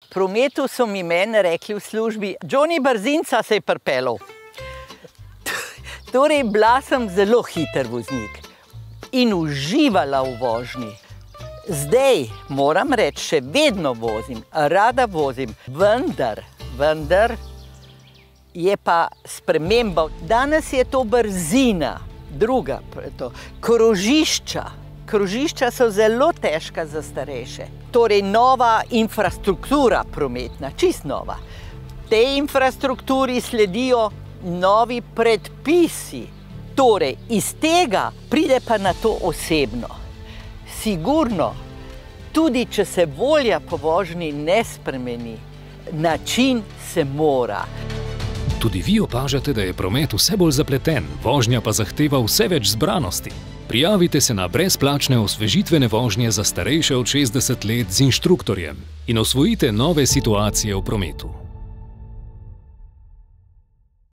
prometu so mi meni rekli v službi, Johnny Brzinca se je pripeljal. Torej, bila sem zelo hiter voznik in uživala v vožnji. Zdaj, moram reči, še vedno vozim, rada vozim, vendar je pa sprememba. Danes je to brzina, druga, krožišča. Krožišča so zelo težka za starejše. Torej, nova infrastruktura prometna, čist nova. Tej infrastrukturi sledijo novi predpisi. Torej, iz tega pride pa na to osebno. Sigurno, tudi če se volja po vožnji ne spremeni, način se mora. Tudi vi opažate, da je promet vse bolj zapleten, vožnja pa zahteva vse več zbranosti. Prijavite se na brezplačne osvežitvene vožnje za starejše od 60 let z inštruktorjem in osvojite nove situacije v prometu.